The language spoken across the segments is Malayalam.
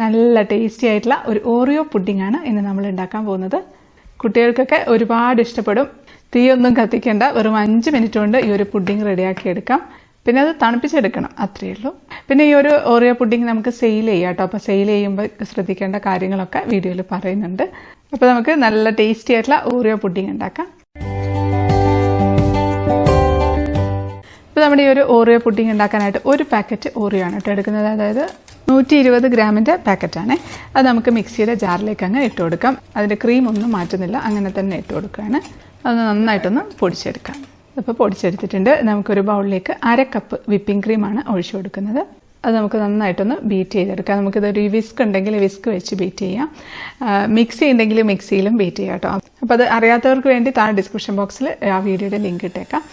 നല്ല ടേസ്റ്റി ആയിട്ടുള്ള ഒരു ഓറിയോ പുഡിംഗ് ആണ് ഇന്ന് നമ്മൾ ഉണ്ടാക്കാൻ പോകുന്നത്. കുട്ടികൾക്കൊക്കെ ഒരുപാട് ഇഷ്ടപ്പെടും. തീയൊന്നും കത്തിക്കേണ്ട, വെറും 5 മിനിറ്റ് കൊണ്ട് ഈ ഒരു പുഡിംഗ് റെഡിയാക്കി എടുക്കാം. പിന്നെ അത് തണുപ്പിച്ചെടുക്കണം, അത്രയേ ഉള്ളൂ. പിന്നെ ഈ ഒരു ഓറിയോ പുഡിംഗ് നമുക്ക് സെയിൽ ചെയ്യാം കേട്ടോ. അപ്പോൾ സെയിൽ ചെയ്യുമ്പോൾ ശ്രദ്ധിക്കേണ്ട കാര്യങ്ങളൊക്കെ വീഡിയോയിൽ പറയുന്നുണ്ട്. അപ്പോൾ നമുക്ക് നല്ല ടേസ്റ്റി ആയിട്ടുള്ള ഓറിയോ പുഡിംഗ് ഉണ്ടാക്കാം. ഇപ്പോൾ നമ്മുടെ ഈ ഒരു ഓറിയോ പുഡിംഗ് ഉണ്ടാക്കാനായിട്ട് ഒരു പാക്കറ്റ് ഓറിയോ ആണ് കേട്ടോ എടുക്കുന്നത്. അതായത് 120 ഗ്രാമിൻ്റെ പാക്കറ്റാണ്. അത് നമുക്ക് മിക്സിയുടെ ജാറിലേക്ക് അങ്ങ് ഇട്ട് കൊടുക്കാം. അതിൻ്റെ ക്രീം ഒന്നും മാറ്റുന്നില്ല, അങ്ങനെ തന്നെ ഇട്ട് കൊടുക്കുകയാണ്. അത് നന്നായിട്ടൊന്ന് പൊടിച്ചെടുക്കാം. അപ്പോൾ പൊടിച്ചെടുത്തിട്ടുണ്ട്. നമുക്കൊരു ബൗളിലേക്ക് 1/2 കപ്പ് വിപ്പിംഗ് ക്രീമാണ് ഒഴിച്ചു കൊടുക്കുന്നത്. അത് നമുക്ക് നന്നായിട്ടൊന്ന് ബീറ്റ് ചെയ്തെടുക്കാം. നമുക്കിതൊരു വിസ്ക് ഉണ്ടെങ്കിൽ വിസ്ക് വെച്ച് ബീറ്റ് ചെയ്യാം. മിക്സി ഉണ്ടെങ്കിൽ മിക്സിയിലും ബീറ്റ് ചെയ്യാം കേട്ടോ. അപ്പോൾ അത് അറിയാത്തവർക്ക് വേണ്ടി താഴെ ഡിസ്ക്രിപ്ഷൻ ബോക്സിൽ ആ വീഡിയോയുടെ ലിങ്ക് ഇട്ടേക്കാം.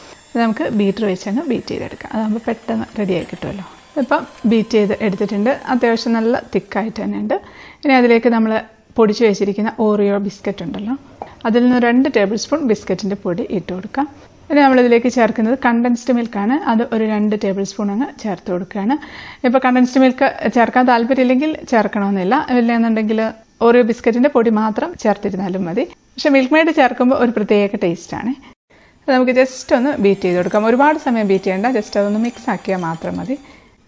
നമുക്ക് ബീറ്റർ വെച്ചങ്ങ് ബീറ്റ് ചെയ്തെടുക്കാം. അതാകുമ്പോൾ പെട്ടെന്ന് റെഡിയായി കിട്ടുമല്ലോ. ഇപ്പം ബീറ്റ് ചെയ്ത് എടുത്തിട്ടുണ്ട്. അത്യാവശ്യം നല്ല തിക്കായിട്ട് തന്നെ ഉണ്ട്. ഇനി അതിലേക്ക് നമ്മൾ പൊടിച്ച് വെച്ചിരിക്കുന്ന ഓറിയോ ബിസ്ക്കറ്റ് ഉണ്ടല്ലോ, അതിൽ നിന്ന് 2 ടേബിൾ സ്പൂൺ ബിസ്ക്കറ്റിൻ്റെ പൊടി ഇട്ട് കൊടുക്കാം. ഇനി നമ്മളിതിലേക്ക് ചേർക്കുന്നത് കണ്ടൻസ്ഡ് മിൽക്കാണ്. അത് ഒരു 2 ടേബിൾ സ്പൂൺ അങ്ങ് ചേർത്ത് കൊടുക്കുകയാണ്. ഇപ്പോൾ കണ്ടൻസ്ഡ് മിൽക്ക് ചേർക്കാൻ താല്പര്യമില്ലെങ്കിൽ ചേർക്കണമെന്നില്ല. ഇല്ലെന്നുണ്ടെങ്കിൽ ഓറിയോ ബിസ്ക്കറ്റിൻ്റെ പൊടി മാത്രം ചേർത്തിരുന്നാലും മതി. പക്ഷേ മിൽക്ക് മെയ്ഡ് ചേർക്കുമ്പോൾ ഒരു പ്രത്യേക ടേസ്റ്റാണ്. നമുക്ക് ജസ്റ്റ് ഒന്ന് ബീറ്റ് ചെയ്ത് കൊടുക്കാം. ഒരുപാട് സമയം ബീറ്റ് ചെയ്യേണ്ട, ജസ്റ്റ് അതൊന്ന് മിക്സ് ആക്കിയാൽ മാത്രം മതി.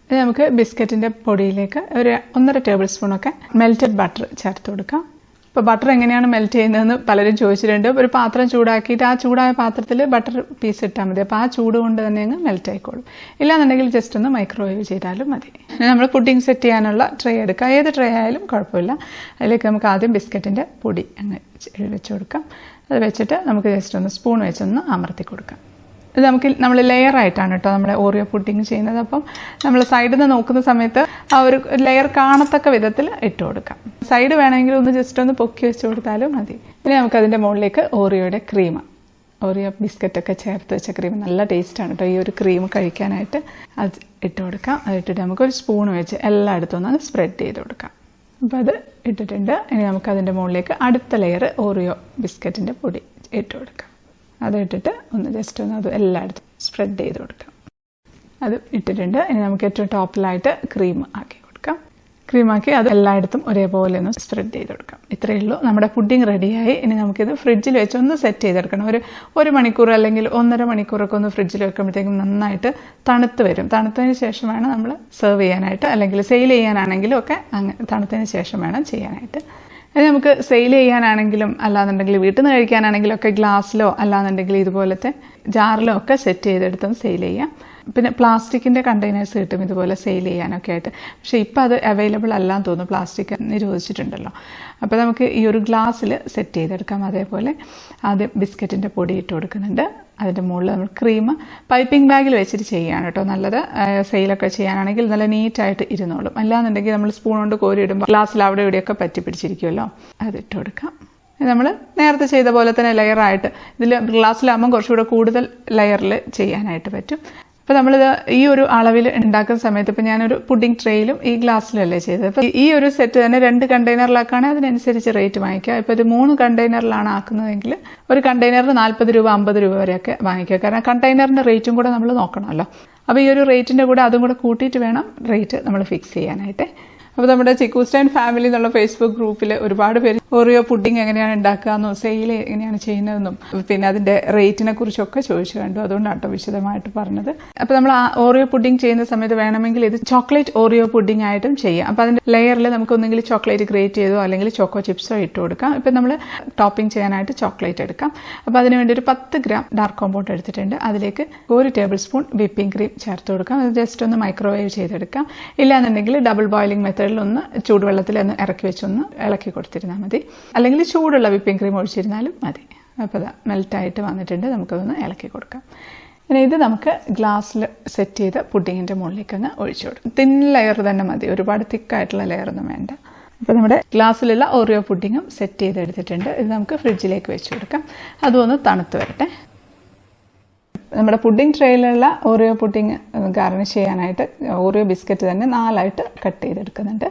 ഇനി നമുക്ക് ബിസ്ക്കറ്റിൻ്റെ പൊടിയിലേക്ക് ഒരു 1.5 ടേബിൾ സ്പൂണൊക്കെ മെൽറ്റഡ് ബട്ടർ ചേർത്ത് കൊടുക്കാം. ഇപ്പോൾ ബട്ടർ എങ്ങനെയാണ് മെൽറ്റ് ചെയ്യുന്നതെന്ന് പലരും ചോദിച്ചിട്ടുണ്ട്. ഒരു പാത്രം ചൂടാക്കിയിട്ട് ആ ചൂടായ പാത്രത്തിൽ ബട്ടർ പീസ് ഇട്ടാൽ മതി. അപ്പോൾ ആ ചൂട് കൊണ്ട് തന്നെ അങ്ങ് മെൽറ്റ് ആയിക്കോളും. ഇല്ലാന്നുണ്ടെങ്കിൽ ജസ്റ്റ് ഒന്ന് മൈക്രോവേവ് ചെയ്താലും മതി. നമ്മൾ പുഡിംഗ് സെറ്റ് ചെയ്യാനുള്ള ട്രേ എടുക്കുക. ഏത് ട്രേ ആയാലും കുഴപ്പമില്ല. അതിലേക്ക് നമുക്ക് ആദ്യം ബിസ്ക്കറ്റിൻ്റെ പൊടി അങ്ങ് വെച്ച് കൊടുക്കാം. അത് വെച്ചിട്ട് നമുക്ക് ജസ്റ്റ് ഒന്ന് സ്പൂൺ വെച്ചൊന്ന് അമർത്തി കൊടുക്കാം. ഇത് നമ്മൾ ലെയറായിട്ടാണ് കേട്ടോ നമ്മുടെ ഓറിയോ പുഡിംഗ് ചെയ്യുന്നത്. അപ്പം നമ്മൾ സൈഡിൽ നിന്ന് നോക്കുന്ന സമയത്ത് ആ ഒരു ലെയർ കാണത്തക്ക വിധത്തിൽ ഇട്ട് കൊടുക്കാം. സൈഡ് വേണമെങ്കിൽ ഒന്ന് ജസ്റ്റ് ഒന്ന് പൊക്കി വെച്ച് കൊടുത്താലും മതി. ഇനി നമുക്കതിൻ്റെ മുകളിലേക്ക് ഓറിയോയുടെ ക്രീം, ഓറിയോ ബിസ്ക്കറ്റൊക്കെ ചേർത്ത് വെച്ച ക്രീം, നല്ല ടേസ്റ്റാണ് കേട്ടോ ഈ ഒരു ക്രീം കഴിക്കാനായിട്ട്. അത് ഇട്ട് കൊടുക്കാം. അതിട്ടിട്ട് നമുക്കൊരു സ്പൂൺ വെച്ച് എല്ലായിടത്തും ഒന്ന് സ്പ്രെഡ് ചെയ്ത് കൊടുക്കാം. അപ്പോൾ അത് ഇട്ടിട്ടുണ്ട്. ഇനി നമുക്കതിൻ്റെ മുകളിലേക്ക് അടുത്ത ലെയർ ഓറിയോ ബിസ്ക്കറ്റിൻ്റെ പൊടി ഇട്ട് കൊടുക്കാം. അത് ഇട്ടിട്ട് ഒന്ന് ജസ്റ്റ് ഒന്ന് അത് എല്ലായിടത്തും സ്പ്രെഡ് ചെയ്ത് കൊടുക്കാം. അത് ഇട്ടിട്ടുണ്ട്. ഇനി നമുക്ക് ഏറ്റവും ടോപ്പിലായിട്ട് ക്രീം ആക്കി കൊടുക്കാം. ക്രീമാക്കി അത് എല്ലായിടത്തും ഒരേപോലെ ഒന്ന് സ്പ്രെഡ് ചെയ്ത് കൊടുക്കാം. ഇത്രയേ ഉള്ളൂ, നമ്മുടെ പുഡിംഗ് റെഡിയായി. ഇനി നമുക്കിത് ഫ്രിഡ്ജിൽ വെച്ച് ഒന്ന് സെറ്റ് ചെയ്തെടുക്കണം. ഒരു മണിക്കൂർ അല്ലെങ്കിൽ 1.5 മണിക്കൂറൊക്കെ ഒന്ന് ഫ്രിഡ്ജിൽ വെക്കുമ്പോഴത്തേക്കും നന്നായിട്ട് തണുത്ത് വരും. തണുത്തതിന് ശേഷം വേണം നമ്മൾ സെർവ് ചെയ്യാനായിട്ട്, അല്ലെങ്കിൽ സെയിൽ ചെയ്യാനാണെങ്കിലും ഒക്കെ അങ്ങനെ തണുത്തതിന് ശേഷം വേണം ചെയ്യാനായിട്ട്. അത് നമുക്ക് സെയിൽ ചെയ്യാനാണെങ്കിലും അല്ലാന്നുണ്ടെങ്കിൽ വീട്ടിൽ നിന്ന് കഴിക്കാനാണെങ്കിലും ഒക്കെ ഗ്ലാസ്സിലോ അല്ലാന്നുണ്ടെങ്കിൽ ഇതുപോലത്തെ ജാറിലോ ഒക്കെ സെറ്റ് ചെയ്തെടുത്തും സെയിൽ ചെയ്യാം. പിന്നെ പ്ലാസ്റ്റിക്കിൻ്റെ കണ്ടെയ്നേഴ്സ് കിട്ടും ഇതുപോലെ സെയിൽ ചെയ്യാനൊക്കെ ആയിട്ട്. പക്ഷേ ഇപ്പോൾ അത് അവൈലബിൾ അല്ലാന്ന് തോന്നുന്നു, പ്ലാസ്റ്റിക് നിരോധിച്ചിട്ടുണ്ടല്ലോ. അപ്പോൾ നമുക്ക് ഈ ഒരു ഗ്ലാസ്സിൽ സെറ്റ് ചെയ്തെടുക്കാം. അതേപോലെ ആദ്യം ബിസ്ക്കറ്റിൻ്റെ പൊടി ഇട്ട് കൊടുക്കുന്നുണ്ട്. അതിൻ്റെ മുകളിൽ നമ്മൾ ക്രീം പൈപ്പിംഗ് ബാഗിൽ വെച്ചിട്ട് ചെയ്യുകയാണ് കേട്ടോ നല്ലത്. സെയിലൊക്കെ ചെയ്യാനാണെങ്കിൽ നല്ല നീറ്റായിട്ട് ഇരുന്നോളും. അല്ലാന്നുണ്ടെങ്കിൽ നമ്മൾ സ്പൂൺ കൊണ്ട് കോരി ഇടുമ്പോൾ ഗ്ലാസ്സിൽ അവിടെ ഇവിടെയൊക്കെ പറ്റി പിടിച്ചിരിക്കുമല്ലോ. അതിട്ട് കൊടുക്കാം. നമ്മൾ നേരത്തെ ചെയ്ത പോലെ തന്നെ ലെയറായിട്ട്, ഇതിൽ ഗ്ലാസ്സിലാകുമ്പോൾ കുറച്ചുകൂടെ കൂടുതൽ ലെയറിൽ ചെയ്യാനായിട്ട് പറ്റും. അപ്പോൾ നമ്മളിത് ഈ ഒരു അളവിൽ ഉണ്ടാക്കുന്ന സമയത്ത് ഇപ്പോൾ ഞാനൊരു പുഡിംഗ് ട്രേയിലും ഈ ഗ്ലാസ്സിലല്ലേ ചെയ്തത്. അപ്പോൾ ഈ ഒരു സെറ്റ് തന്നെ 2 കണ്ടെയ്നറിലാക്കുകയാണെങ്കിൽ അതിനനുസരിച്ച് റേറ്റ് വാങ്ങിക്കുക. ഇപ്പോൾ ഇത് 3 കണ്ടെയ്നറിലാണ് ആക്കുന്നതെങ്കിൽ ഒരു കണ്ടെയ്നറിന് 40 രൂപ 50 രൂപ വരെയൊക്കെ വാങ്ങിക്കുക. കാരണം കണ്ടെയ്നറിൻ്റെ റേറ്റും കൂടെ നമ്മൾ നോക്കണമല്ലോ. അപ്പോൾ ഈ ഒരു റേറ്റിൻ്റെ കൂടെ അതും കൂടെ കൂട്ടിയിട്ട് വേണം റേറ്റ് നമ്മൾ ഫിക്സ് ചെയ്യാനായിട്ട്. അപ്പോൾ നമ്മുടെ ചിക്കൂസ്റ്റൈൻ ഫാമിലി എന്നുള്ള ഫേസ്ബുക്ക് ഗ്രൂപ്പിൽ ഒരുപാട് പേര് ഓറിയോ പുഡിംഗ് എങ്ങനെയാണ് ഉണ്ടാക്കുകയെന്നും സെയിൽ എങ്ങനെയാണ് ചെയ്യുന്നതെന്നും പിന്നെ അതിൻ്റെ റേറ്റിനെ കുറിച്ചൊക്കെ ചോദിച്ചു കണ്ടു. അതുകൊണ്ടാണ് കേട്ടോ വിശദമായിട്ട് പറഞ്ഞത്. അപ്പോൾ നമ്മൾ ആ ഓറിയോ പുഡിംഗ് ചെയ്യുന്ന സമയത്ത് വേണമെങ്കിൽ ഇത് ചോക്ലേറ്റ് ഓറിയോ പുഡിംഗ് ആയിട്ടും ചെയ്യാം. അപ്പോൾ അതിൻ്റെ ലെയറിൽ നമുക്ക് ഒന്നെങ്കിൽ ചോക്ലേറ്റ് ഗ്രേറ്റ് ചെയ്തോ അല്ലെങ്കിൽ ചോക്കോ ചിപ്സോ ഇട്ട് കൊടുക്കാം. ഇപ്പം നമ്മൾ ടോപ്പിംഗ് ചെയ്യാനായിട്ട് ചോക്ലേറ്റ് എടുക്കാം. അപ്പോൾ അതിനുവേണ്ടി ഒരു 10 ഗ്രാം ഡാർക്ക് കോമ്പൗണ്ട് എടുത്തിട്ടുണ്ട്. അതിലേക്ക് 1 ടേബിൾ സ്പൂൺ വിപ്പിംഗ് ക്രീം ചേർത്ത് കൊടുക്കാം. അത് ജസ്റ്റ് ഒന്ന് മൈക്രോവേവ് ചെയ്തെടുക്കാം. ഇല്ലാന്നുണ്ടെങ്കിൽ ഡബിൾ ബോയിലിംഗ് മെത്തേഡിലൊന്ന് ചൂടുവെള്ളത്തിൽ ഒന്ന് ഇറക്കി വെച്ചൊന്ന് ഇളക്കി കൊടുത്തിരുന്നാൽ മതി. അല്ലെങ്കിൽ ചൂടുള്ള വിപ്പിംഗ് ക്രീം ഒഴിച്ചിരുന്നാലും മതി. അപ്പോൾ അത് മെൽറ്റായിട്ട് വന്നിട്ടുണ്ട്. നമുക്കതൊന്ന് ഇളക്കി കൊടുക്കാം. ഇനി ഇത് നമുക്ക് ഗ്ലാസ്സിൽ സെറ്റ് ചെയ്ത് പുഡിങ്ങിൻ്റെ മുകളിലേക്ക് അങ്ങ് ഒഴിച്ചു കൊടുക്കും. തിൻ ലെയർ തന്നെ മതി, ഒരുപാട് തിക്കായിട്ടുള്ള ലെയറൊന്നും വേണ്ട. അപ്പോൾ നമ്മുടെ ഗ്ലാസ്സിലുള്ള ഓറിയോ പുഡിങ്ങും സെറ്റ് ചെയ്തെടുത്തിട്ടുണ്ട്. ഇത് നമുക്ക് ഫ്രിഡ്ജിലേക്ക് വെച്ച് കൊടുക്കാം. അതൊന്ന് തണുത്ത് വരട്ടെ. നമ്മുടെ പുഡിംഗ് ട്രേയിലുള്ള ഓറിയോ പുഡിംഗ് ഗാർണിഷ് ചെയ്യാനായിട്ട് ഓറിയോ ബിസ്ക്കറ്റ് തന്നെ 4ആയിട്ട് കട്ട് ചെയ്തെടുക്കുന്നുണ്ട്.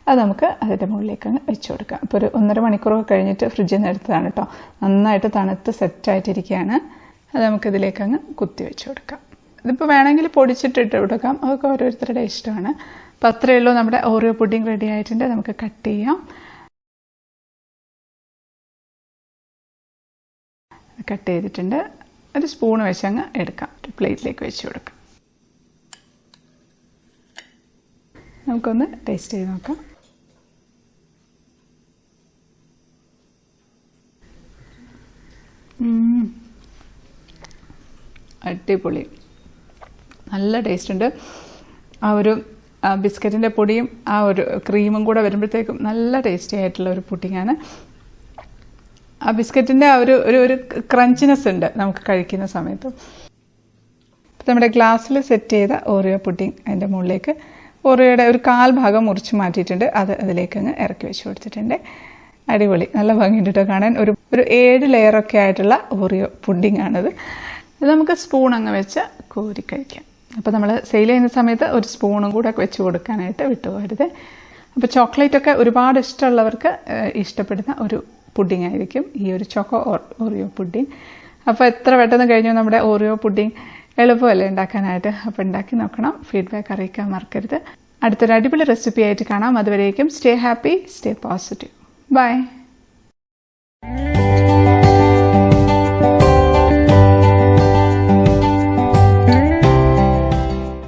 അത് നമുക്ക് അതിൻ്റെ മുകളിലേക്ക് അങ്ങ് വെച്ച് കൊടുക്കാം. ഇപ്പോൾ ഒരു 1.5 മണിക്കൂറൊക്കെ കഴിഞ്ഞിട്ട് ഫ്രിഡ്ജിൽ നിന്ന് എടുത്തതാണ് കേട്ടോ. നന്നായിട്ട് തണുത്ത് സെറ്റായിട്ടിരിക്കുകയാണ്. അത് നമുക്കിതിലേക്ക് അങ്ങ് കുത്തി വെച്ച് കൊടുക്കാം. ഇതിപ്പോൾ വേണമെങ്കിൽ പൊടിച്ചിട്ടിട്ട് കൊടുക്കാം, അതൊക്കെ ഓരോരുത്തരുടെ ഇഷ്ടമാണ്. അപ്പോൾ അത്രയേ ഉള്ളൂ, നമ്മുടെ ഓറിയോ പുഡിംഗ് റെഡി ആയിട്ടുണ്ട്. നമുക്ക് കട്ട് ചെയ്യാം. കട്ട് ചെയ്തിട്ടുണ്ട്. ഒരു സ്പൂൺ വെച്ചങ്ങ് എടുക്കാം. ഒരു പ്ലേറ്റിലേക്ക് വെച്ച് കൊടുക്കാം. നമുക്കൊന്ന് ടേസ്റ്റ് ചെയ്ത് നോക്കാം. അടിപൊളി, നല്ല ടേസ്റ്റ് ഉണ്ട്. ആ ഒരു ബിസ്ക്കറ്റിൻ്റെ പൊടിയും ആ ഒരു ക്രീമും കൂടെ വരുമ്പോഴത്തേക്കും നല്ല ടേസ്റ്റി ആയിട്ടുള്ള ഒരു പുഡിങ്ങാണ്. ആ ബിസ്ക്കറ്റിൻ്റെ ആ ഒരു ക്രഞ്ചിനെസ് ഉണ്ട് നമുക്ക് കഴിക്കുന്ന സമയത്ത്. നമ്മുടെ ഗ്ലാസ്സിൽ സെറ്റ് ചെയ്ത ഓറിയോ പുഡിംഗ് അതിൻ്റെ മുകളിലേക്ക് ഓറിയോയുടെ ഒരു 1/4 ഭാഗം മുറിച്ച് മാറ്റിയിട്ടുണ്ട്. അത് അതിലേക്ക് അങ്ങ് ഇറക്കി വെച്ച് കൊടുത്തിട്ടുണ്ട്. അടിപൊളി, നല്ല ഭംഗിയുണ്ട് കേട്ടോ കാണാൻ. ഒരു 7 ലെയറൊക്കെ ആയിട്ടുള്ള ഓറിയോ പുഡിംഗ് ആണിത്. ഇത് നമുക്ക് സ്പൂൺ അങ്ങ് വെച്ച് കോരി കഴിക്കാം. അപ്പോൾ നമ്മൾ സെയിൽ ചെയ്യുന്ന സമയത്ത് ഒരു സ്പൂണും കൂടെ വെച്ച് കൊടുക്കാനായിട്ട് വിട്ടുപോകരുത്. അപ്പോൾ ചോക്ലേറ്റൊക്കെ ഒരുപാട് ഇഷ്ടമുള്ളവർക്ക് ഇഷ്ടപ്പെടുന്ന ഒരു പുഡിംഗ് ആയിരിക്കും ഈ ഒരു ചോക്കോ ഓറിയോ പുഡിംഗ്. അപ്പോൾ എത്ര പെട്ടെന്ന് കഴിഞ്ഞു നമ്മുടെ ഓറിയോ പുഡിംഗ്. എളുപ്പമല്ലേ ഉണ്ടാക്കാനായിട്ട്. അപ്പോൾ ഉണ്ടാക്കി നോക്കണം, ഫീഡ്ബാക്ക് അറിയിക്കാൻ മറക്കരുത്. അടുത്തൊരു അടിപൊളി റെസിപ്പി ആയിട്ട് കാണാം. അതുവരേക്കും stay happy, stay positive. By.